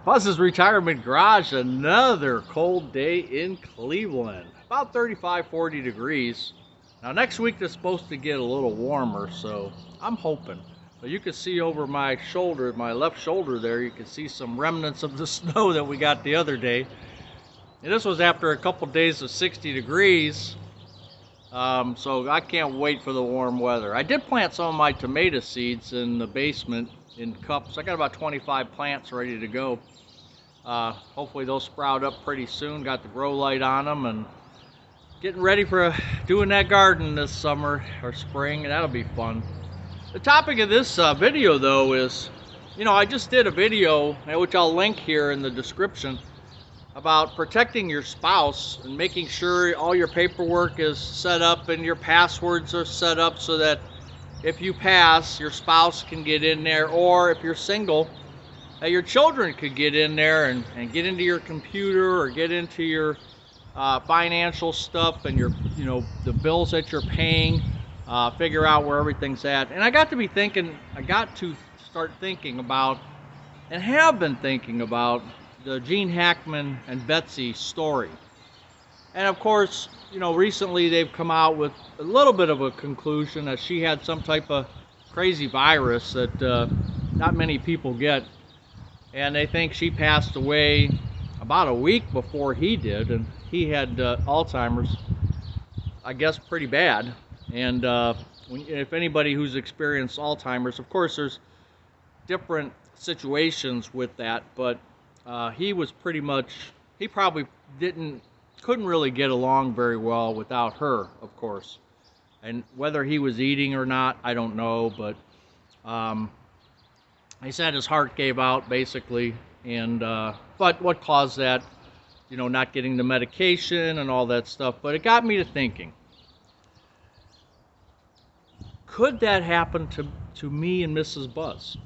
Buzz's Retirement Garage, another cold day in Cleveland. About 35, 40 degrees. Now next week it's supposed to get a little warmer, so I'm hoping. But you can see over my shoulder, my left shoulder there, you can see some remnants of the snow that we got the other day. And this was after a couple days of 60 degrees. So I can't wait for the warm weather. I did plant some of my tomato seeds in the basement in cups. I got about 25 plants ready to go. Hopefully they'll sprout up pretty soon. Got the grow light on them and getting ready for doing that garden this summer or spring, and that'll be fun. The topic of this video though is, I just did a video, which I'll link here in the description, about protecting your spouse and making sure all your paperwork is set up and your passwords are set up so that if you pass, your spouse can get in there, or if you're single, your children could get in there and get into your computer or get into your financial stuff and your, the bills that you're paying, figure out where everything's at. And I got to start thinking about, and have been thinking about, the Gene Hackman and Betsy story. And of course, recently they've come out with a little bit of a conclusion that she had some type of crazy virus that not many people get. And they think she passed away about a week before he did, and he had Alzheimer's, I guess pretty bad. And if anybody who's experienced Alzheimer's, of course there's different situations with that, but he was pretty much, he probably couldn't really get along very well without her, of course. And whether he was eating or not, I don't know, but he said his heart gave out basically, and but what caused that, not getting the medication and all that stuff. But it got me to thinking, could that happen to me and Mrs. Buzz?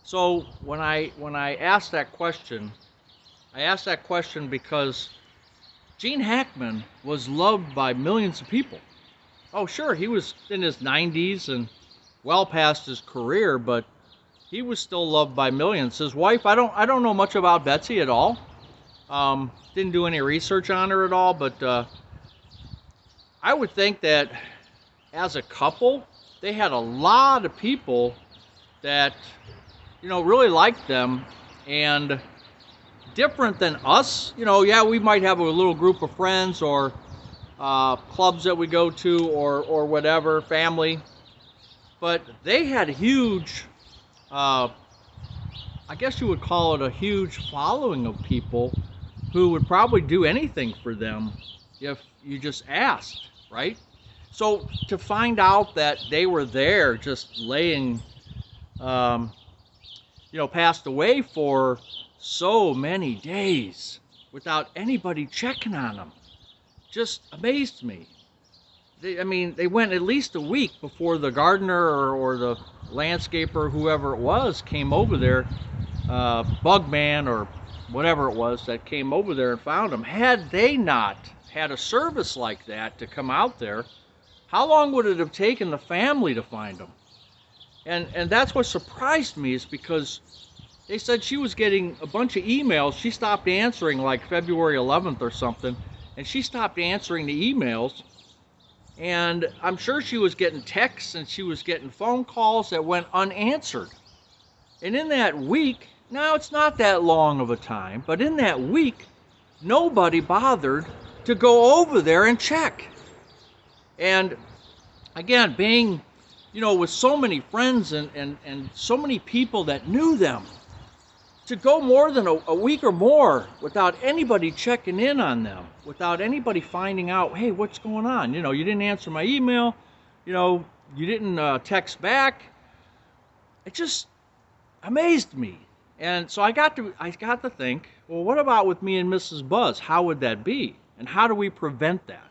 So when I asked that question, I asked that question because Gene Hackman was loved by millions of people. Oh sure, he was in his 90s and well past his career, but he was still loved by millions. His wife, I don't know much about Betsy at all. Didn't do any research on her at all, but I would think that as a couple, they had a lot of people that really liked them. And different than us, yeah, we might have a little group of friends or clubs that we go to or whatever, family, but they had a huge, I guess you would call it a huge following of people who would probably do anything for them if you just asked, right? So to find out that they were there just laying, passed away for so many days without anybody checking on them, just amazed me. They went at least a week before the gardener or the landscaper, whoever it was, came over there, Bugman or whatever it was that came over there and found them. Had they not had a service like that to come out there, how long would it have taken the family to find them? And that's what surprised me, is because they said she was getting a bunch of emails. She stopped answering like February 11th or something, and she stopped answering the emails. And I'm sure she was getting texts and she was getting phone calls that went unanswered. And in that week, now it's not that long of a time, but in that week, nobody bothered to go over there and check. And again, being, with so many friends and so many people that knew them, to go more than a week or more without anybody checking in on them, without anybody finding out, hey, what's going on? You didn't answer my email, you didn't text back. It just amazed me. And so I got to think, well, what about with me and Mrs. Buzz? How would that be? And how do we prevent that?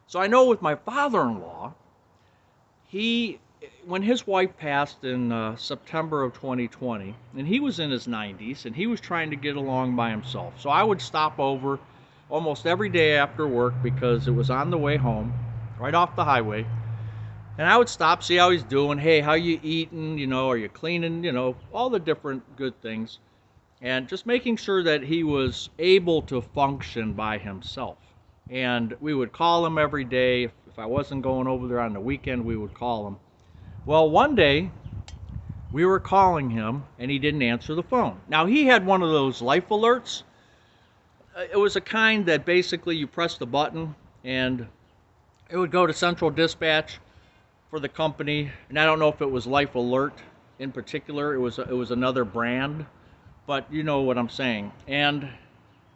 So I know with my father-in-law, when his wife passed in September of 2020, and he was in his 90s, and he was trying to get along by himself. So I would stop over almost every day after work because it was on the way home, right off the highway. And I would stop, see how he's doing. Hey, how you eating? Are you cleaning? All the different good things. and just making sure that he was able to function by himself. And we would call him every day. If I wasn't going over there on the weekend, we would call him. Well, one day we were calling him and he didn't answer the phone. Now, he had one of those life alerts. It was a kind that basically you press the button and it would go to central dispatch for the company. And I don't know if it was Life Alert in particular. It was another brand, but you know what I'm saying. And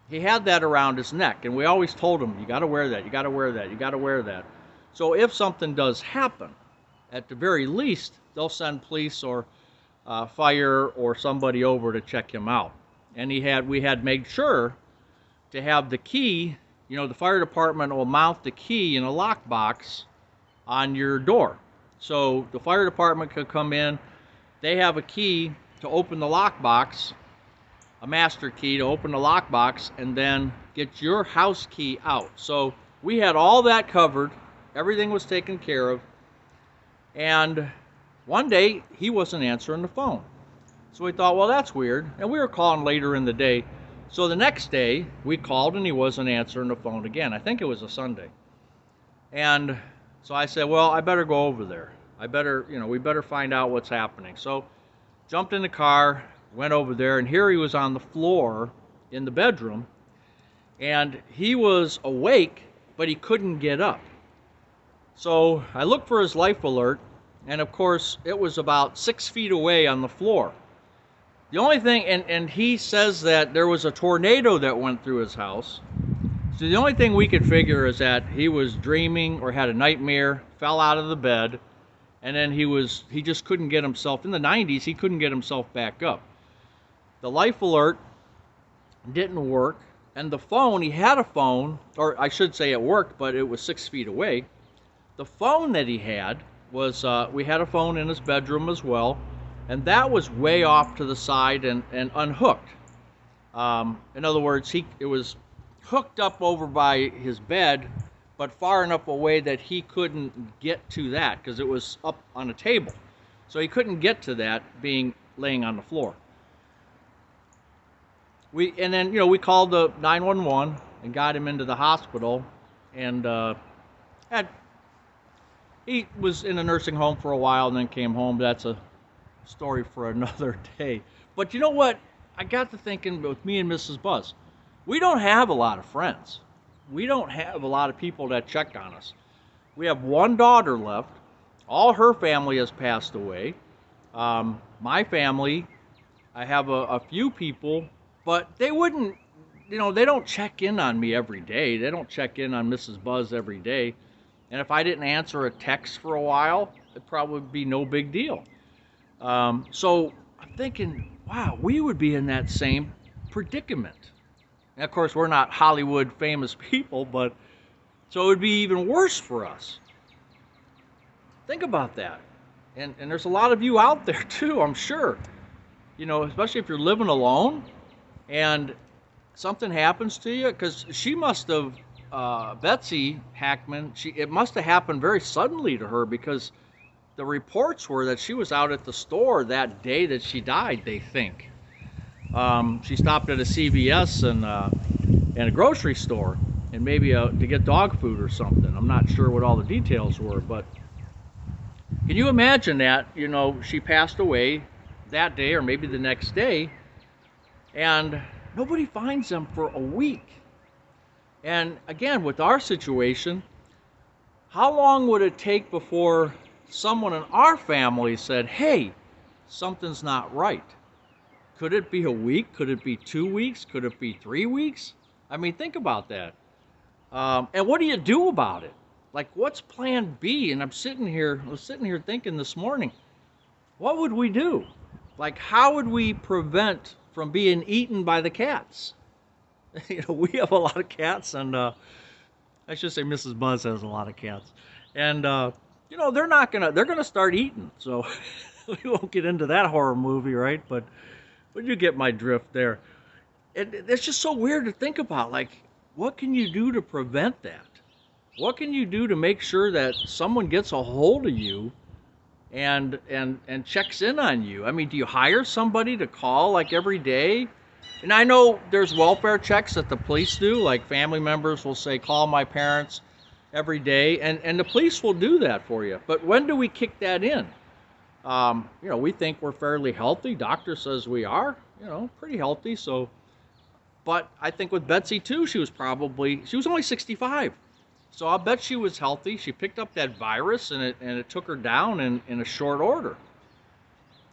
he had that around his neck, and we always told him, you got to wear that, you got to wear that, you got to wear that. So if something does happen, at the very least, they'll send police or fire or somebody over to check him out. And we had made sure to have the key. You know, the fire department will mount the key in a lockbox on your door. So the fire department could come in, they have a key to open the lockbox, a master key to open the lockbox, and then get your house key out. So we had all that covered, everything was taken care of, and one day he wasn't answering the phone. So we thought, well, that's weird, and we were calling later in the day. So the next day we called and he wasn't answering the phone again. I think it was a Sunday. And so I said, well, I better go over there. We better find out what's happening. So jumped in the car, went over there, and here he was on the floor in the bedroom, and he was awake, but he couldn't get up. So I looked for his life alert, and of course it was about 6 feet away on the floor. The only thing, and he says that there was a tornado that went through his house. So the only thing we could figure is that he was dreaming or had a nightmare, fell out of the bed, and then he just couldn't get himself, in the 90s, he couldn't get himself back up. The life alert didn't work, and the phone, he had a phone, or I should say it worked, but it was 6 feet away. The phone that he had was, we had a phone in his bedroom as well, and that was way off to the side and unhooked. In other words, it was hooked up over by his bed, but far enough away that he couldn't get to that because it was up on a table. So he couldn't get to that being laying on the floor. And then, we called the 911 and got him into the hospital, and he was in a nursing home for a while and then came home. That's a story for another day. But you know what? I got to thinking with me and Mrs. Buzz, we don't have a lot of friends. We don't have a lot of people that check on us. We have one daughter left. All her family has passed away. My family, I have a few people, but they wouldn't, they don't check in on me every day. They don't check in on Mrs. Buzz every day. And if I didn't answer a text for a while, it'd probably be no big deal. So I'm thinking, wow, we would be in that same predicament. And of course, we're not Hollywood famous people, but so it would be even worse for us. Think about that. And there's a lot of you out there too, I'm sure. Especially if you're living alone and something happens to you, because she must have, Betsy Hackman, it must have happened very suddenly to her, because the reports were that she was out at the store that day that she died, they think. She stopped at a CVS and a grocery store, and maybe to get dog food or something. I'm not sure what all the details were, but can you imagine that? She passed away that day or maybe the next day, and nobody finds them for a week. And again, with our situation, how long would it take before someone in our family said, hey, something's not right? Could it be a week? Could it be 2 weeks? Could it be 3 weeks? I mean, think about that. And what do you do about it? Like, what's plan B? And I was sitting here thinking this morning, what would we do? Like, how would we prevent from being eaten by the cats? We have a lot of cats, and I should say Mrs. Buzz has a lot of cats. And, they're gonna start eating. So we won't get into that horror movie, right? But you get my drift there. It's just so weird to think about. Like, what can you do to prevent that? What can you do to make sure that someone gets a hold of you and checks in on you? I mean, do you hire somebody to call like every day? And I know there's welfare checks that the police do, like family members will say, call my parents every day, and the police will do that for you. But when do we kick that in? You know, we think we're fairly healthy. Doctor says we are, you know, pretty healthy. So, but I think with Betsy too, she was only 65. So I'll bet she was healthy. She picked up that virus and it took her down in a short order.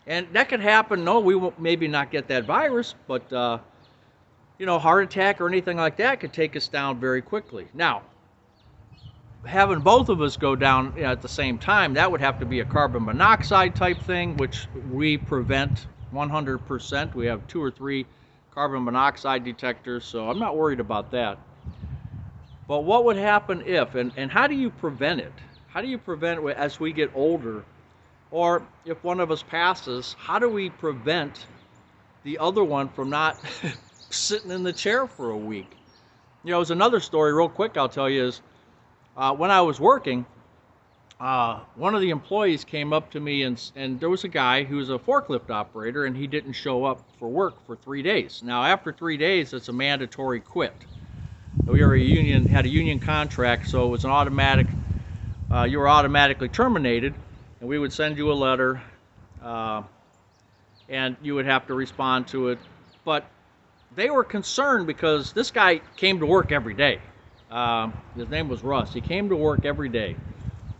And that could happen. No, we won't maybe not get that virus, but you know, heart attack or anything like that could take us down very quickly. Now, having both of us go down at the same time, that would have to be a carbon monoxide type thing, which we prevent 100%. We have 2 or 3 carbon monoxide detectors, so I'm not worried about that. But what would happen if, and how do you prevent it? How do you prevent it as we get older? Or if one of us passes, how do we prevent the other one from not sitting in the chair for a week? You know, there's another story real quick I'll tell you is, when I was working, one of the employees came up to me and there was a guy who was a forklift operator and he didn't show up for work for 3 days. Now after 3 days, it's a mandatory quit. We were had a union contract, so it was an automatic, you were automatically terminated, and we would send you a letter and you would have to respond to it. But they were concerned because this guy came to work every day. His name was Russ. He came to work every day.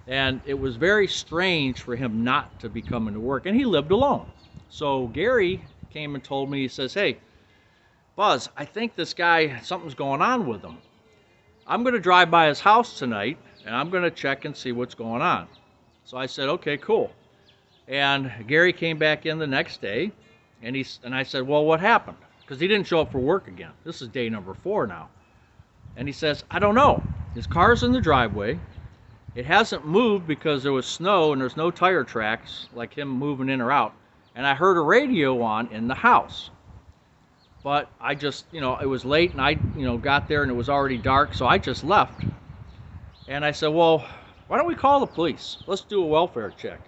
And it was very strange for him not to be coming to work. And he lived alone. So Gary came and told me, he says, hey, Buzz, I think this guy, something's going on with him. I'm going to drive by his house tonight, and I'm going to check and see what's going on. So I said, okay, cool. And Gary came back in the next day, and I said, well, what happened? Because he didn't show up for work again. This is day number 4 now. And he says, I don't know. His car's in the driveway. It hasn't moved because there was snow and there's no tire tracks, like him moving in or out. And I heard a radio on in the house. But I just, you know, it was late and I, you know, got there and it was already dark, so I just left. And I said, well, why don't we call the police? Let's do a welfare check.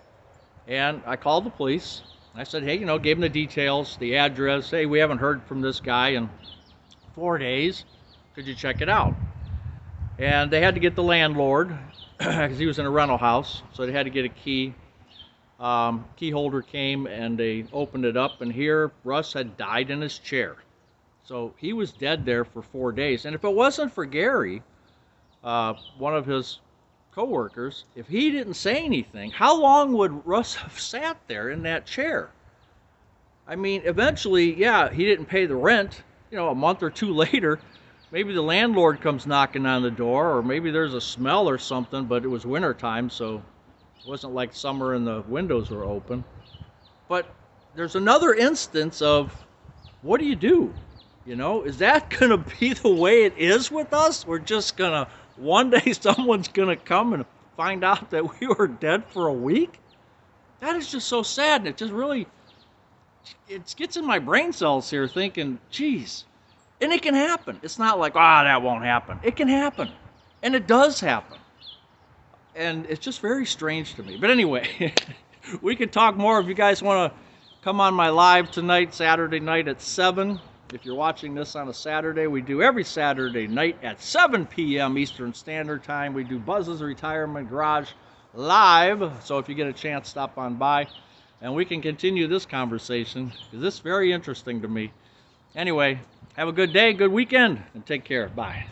And I called the police. I said, hey, you know, gave them the details, the address. Hey, we haven't heard from this guy in 4 days. Could you check it out? And they had to get the landlord because he was in a rental house, so they had to get a key. Key holder came and they opened it up, and here Russ had died in his chair. So he was dead there for 4 days. And if it wasn't for Gary, one of his co-workers, if he didn't say anything, how long would Russ have sat there in that chair? I mean, eventually, yeah, he didn't pay the rent. You know, a month or 2 later, maybe the landlord comes knocking on the door, or maybe there's a smell or something, but it was winter time, so it wasn't like summer and the windows were open. But there's another instance of, what do you do? You know, is that going to be the way it is with us? We're just going to, one day someone's going to come and find out that we were dead for a week? That is just so sad, and it just really, it gets in my brain cells here thinking, geez. And it can happen. It's not like, that won't happen. It can happen. And it does happen. And it's just very strange to me. But anyway, we could talk more if you guys want to come on my live tonight, Saturday night at 7. If you're watching this on a Saturday, we do every Saturday night at 7 p.m. Eastern Standard Time. We do Buzz's Retirement Garage live. So if you get a chance, stop on by. And we can continue this conversation, because this is very interesting to me. Anyway, have a good day, good weekend, and take care. Bye.